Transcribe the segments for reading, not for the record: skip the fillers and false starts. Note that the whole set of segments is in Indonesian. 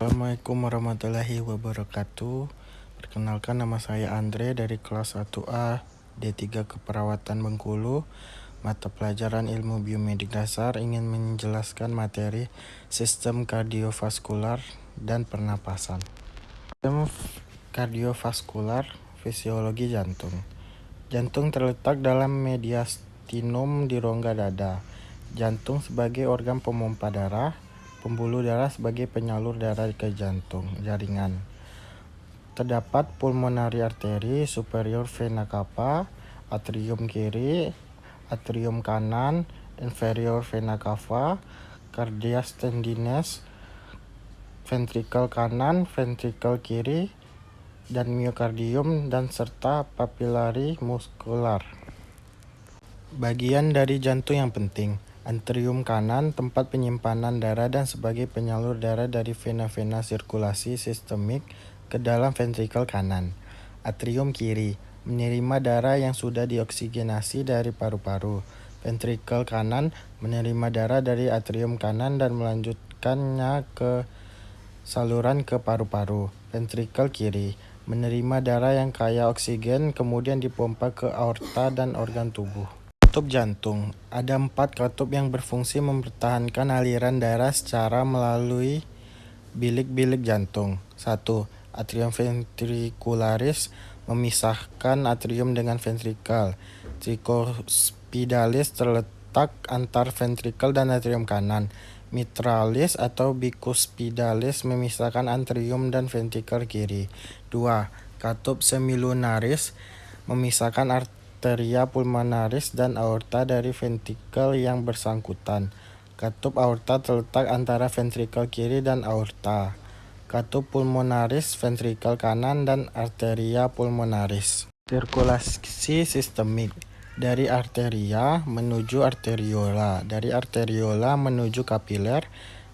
Assalamualaikum warahmatullahi wabarakatuh. Perkenalkan, nama saya Andre dari kelas 1A D3 Keperawatan Bengkulu. Mata pelajaran Ilmu Biomedik Dasar ingin menjelaskan materi sistem kardiovaskular dan pernapasan. Sistem kardiovaskular, fisiologi jantung. Jantung terletak dalam mediastinum di rongga dada. Jantung sebagai organ pemompa darah, pembuluh darah sebagai penyalur darah ke jantung, jaringan. Terdapat pulmonary artery, superior vena cava, atrium kiri, atrium kanan, inferior vena cava, cardiac tendines, ventrikel kanan, ventrikel kiri, dan miokardium, dan serta papillary muskular. Bagian dari jantung yang penting: atrium kanan, tempat penyimpanan darah dan sebagai penyalur darah dari vena-vena sirkulasi sistemik ke dalam ventrikel kanan. Atrium kiri, menerima darah yang sudah dioksigenasi dari paru-paru. Ventrikel kanan, menerima darah dari atrium kanan dan melanjutkannya ke saluran ke paru-paru. Ventrikel kiri, menerima darah yang kaya oksigen kemudian dipompa ke aorta dan organ tubuh. Katup jantung. Ada 4 katup yang berfungsi mempertahankan aliran darah secara melalui bilik-bilik jantung. 1. Atrium ventricularis, memisahkan atrium dengan ventrikel. Tricuspidalis, terletak antar ventrikel dan atrium kanan. Mitralis atau bicuspidalis, memisahkan atrium dan ventrikel kiri. 2. Katup semilunaris, memisahkan arteria pulmonaris dan aorta dari ventrikel yang bersangkutan. Katup aorta terletak antara ventrikel kiri dan aorta. Katup pulmonaris, ventrikel kanan dan arteria pulmonaris. Sirkulasi sistemik. Dari arteria menuju arteriola, dari arteriola menuju kapiler,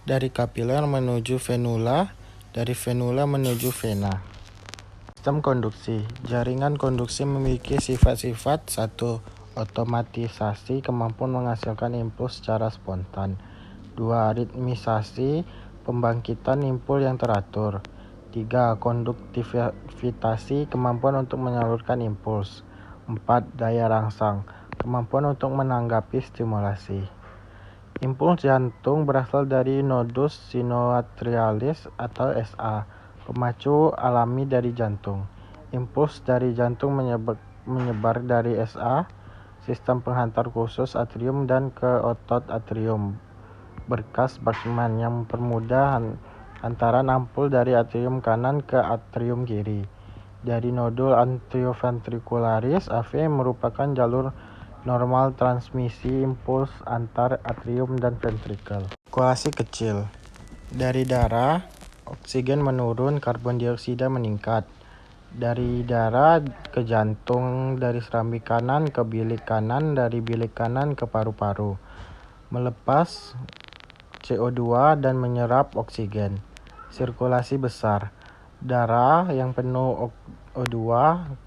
dari kapiler menuju venula, dari venula menuju vena. Sistem konduksi. Jaringan konduksi memiliki sifat-sifat: 1. Otomatisasi, kemampuan menghasilkan impuls secara spontan. 2. Ritmisasi, pembangkitan impuls yang teratur. 3. Konduktivitas, kemampuan untuk menyalurkan impuls. 4. Daya rangsang, kemampuan untuk menanggapi stimulasi. Impuls jantung berasal dari nodus sinoatrialis atau SA, pemacu alami dari jantung. Impuls dari jantung menyebar dari SA, sistem penghantar khusus atrium, dan ke otot atrium berkas Bachmann yang mempermudah antaran ampul dari atrium kanan ke atrium kiri. Dari nodul atrioventricularis, AV merupakan jalur normal transmisi impuls antar atrium dan ventrikel. Sirkulasi kecil. Dari darah, oksigen menurun, karbon dioksida meningkat. Dari darah ke jantung, dari serambi kanan ke bilik kanan, dari bilik kanan ke paru-paru. Melepas CO2 dan menyerap oksigen. Sirkulasi besar. Darah yang penuh O2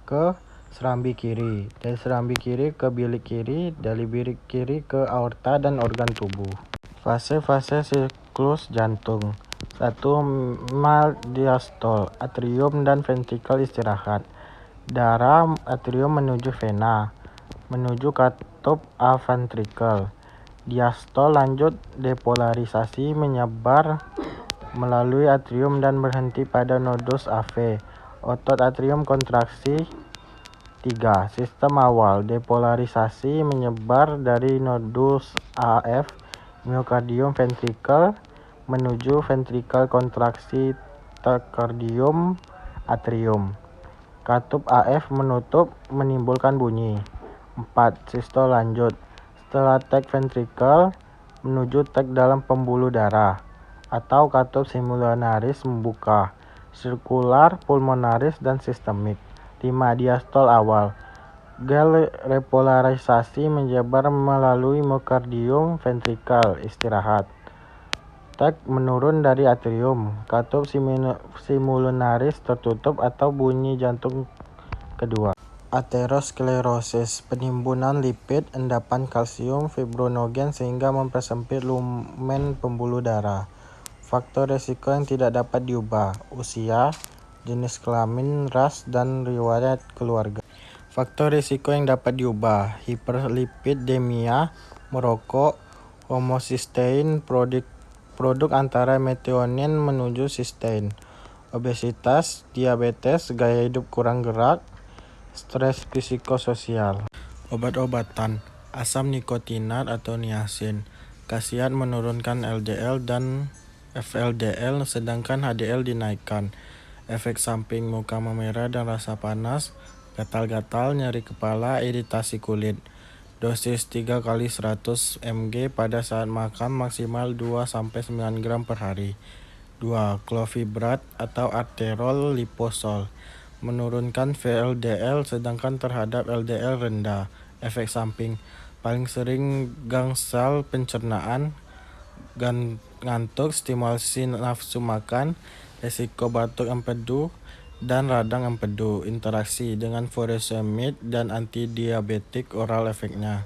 ke serambi kiri, dari serambi kiri ke bilik kiri, dari bilik kiri ke aorta dan organ tubuh. Fase-fase siklus jantung. 1. Mild diastole, atrium dan ventrikel istirahat. Darah atrium menuju vena, menuju katup A ventrikel. Diastole lanjut depolarisasi, menyebar melalui atrium dan berhenti pada nodus AV. Otot atrium kontraksi. 3. Sistem awal. Depolarisasi, menyebar dari nodus AF, miokardium ventrikel, menuju ventrikel kontraksi tachycardium atrium. Katup AF menutup, menimbulkan bunyi. 4. Sistole lanjut. Setelah tag ventrikel, menuju tag dalam pembuluh darah, atau katup semilunaris membuka, sirkular, pulmonaris, dan sistemik. 5. Diastole awal. Gel repolarisasi, menyebar melalui miokardium ventrikel istirahat. Tag menurun dari atrium. Katup semilunaris tertutup atau bunyi jantung kedua. Aterosklerosis, penimbunan lipid, endapan kalsium, fibronogen sehingga mempersempit lumen pembuluh darah. Faktor risiko yang tidak dapat diubah: usia, jenis kelamin, ras, dan riwayat keluarga. Faktor risiko yang dapat diubah: hiperlipidemia, merokok, homosistein, produk antara metionin menuju sistein, obesitas, diabetes, gaya hidup kurang gerak, stres psikososial. Obat-obatan: asam nikotinat atau niacin, khasiat menurunkan LDL dan FLDL sedangkan HDL dinaikkan. Efek samping: muka memerah dan rasa panas, gatal-gatal, nyeri kepala, iritasi kulit. Dosis 3 kali 100 mg pada saat makan, maksimal 2-9 gram per hari. 2. Clofibrat atau arterol liposol, menurunkan VLDL sedangkan terhadap LDL rendah. Efek samping: paling sering gangsal pencernaan, ngantuk, stimulasi nafsu makan, resiko batuk empedu dan radang empedu. Interaksi dengan furosemid dan antidiabetik oral. Efeknya: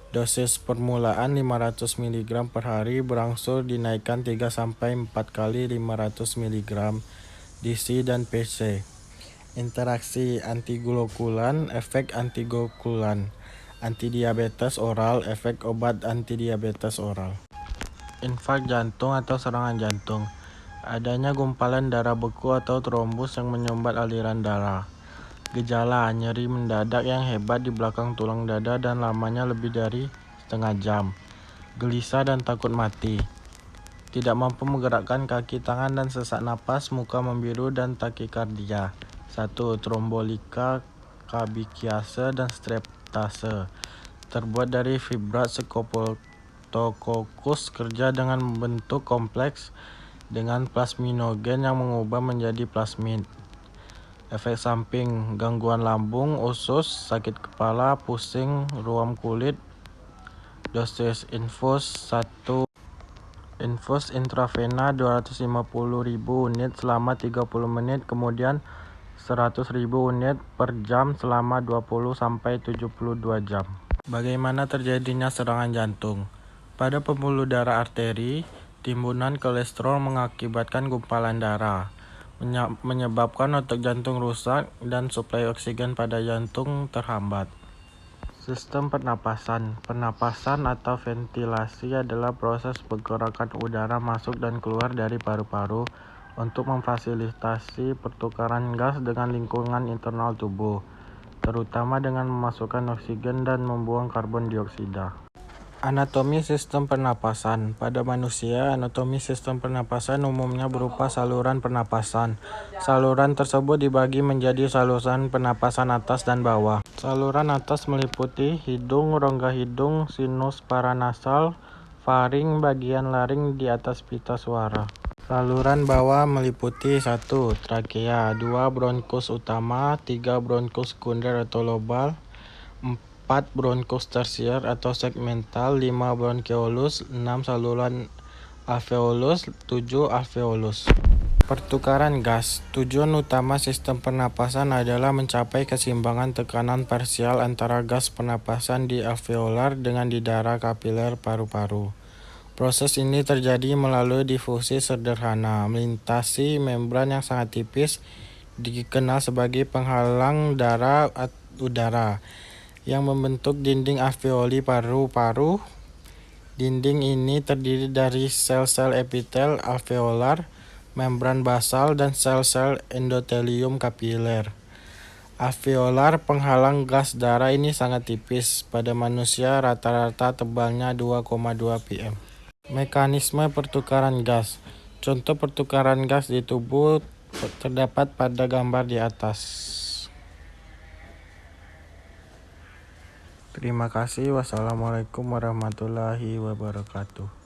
dosis permulaan 500 mg per hari, berangsur dinaikkan 3-4 kali 500 mg DC dan PC. Interaksi antiglukolan, efek antiglukolan, antidiabetes oral, efek obat antidiabetes oral. Infak jantung atau serangan jantung: adanya gumpalan darah beku atau trombus yang menyumbat aliran darah. Gejala: nyeri mendadak yang hebat di belakang tulang dada dan lamanya lebih dari setengah jam. Gelisah dan takut mati. Tidak mampu menggerakkan kaki tangan dan sesak napas, muka membiru dan takikardia. 1. Trombolika, kabikiase, dan streptase. Terbuat dari fibrat Staphylococcus, kerja dengan bentuk kompleks dengan plasminogen yang mengubah menjadi plasmid. Efek samping: gangguan lambung, usus, sakit kepala, pusing, ruam kulit. Dosis infus 1 infus intravena 250.000 unit selama 30 menit, kemudian 100.000 unit per jam selama 20-72 jam. Bagaimana terjadinya serangan jantung? Pada pembuluh darah arteri, timbunan kolesterol mengakibatkan gumpalan darah, menyebabkan otot jantung rusak dan suplai oksigen pada jantung terhambat. Sistem pernapasan. Pernapasan atau ventilasi adalah proses pergerakan udara masuk dan keluar dari paru-paru untuk memfasilitasi pertukaran gas dengan lingkungan internal tubuh, terutama dengan memasukkan oksigen dan membuang karbon dioksida. Anatomi sistem pernapasan. Pada manusia, anatomi sistem pernapasan umumnya berupa saluran pernapasan. Saluran tersebut dibagi menjadi saluran pernapasan atas dan bawah. Saluran atas meliputi hidung, rongga hidung, sinus paranasal, faring, bagian laring di atas pita suara. Saluran bawah meliputi 1. Trakea, 2. Bronkus utama, 3. Bronkus sekunder atau lobal, 4. Bronkus tersier atau segmental, 5. Bronkeolus, 6. Saluran alveolus, 7. Alveolus. Pertukaran gas. Tujuan utama sistem pernapasan adalah mencapai keseimbangan tekanan parsial antara gas pernapasan di alveolar dengan di darah kapiler paru-paru. Proses ini terjadi melalui difusi sederhana melintasi membran yang sangat tipis, dikenal sebagai penghalang darah udara, yang membentuk dinding alveoli paru-paru. Dinding ini terdiri dari sel-sel epitel alveolar, membran basal, dan sel-sel endotelium kapiler. Alveolar penghalang gas darah ini sangat tipis. Pada manusia rata-rata tebalnya 2,2 pm. Mekanisme pertukaran gas. Contoh pertukaran gas di tubuh terdapat pada gambar di atas. Terima kasih. Wassalamualaikum warahmatullahi wabarakatuh.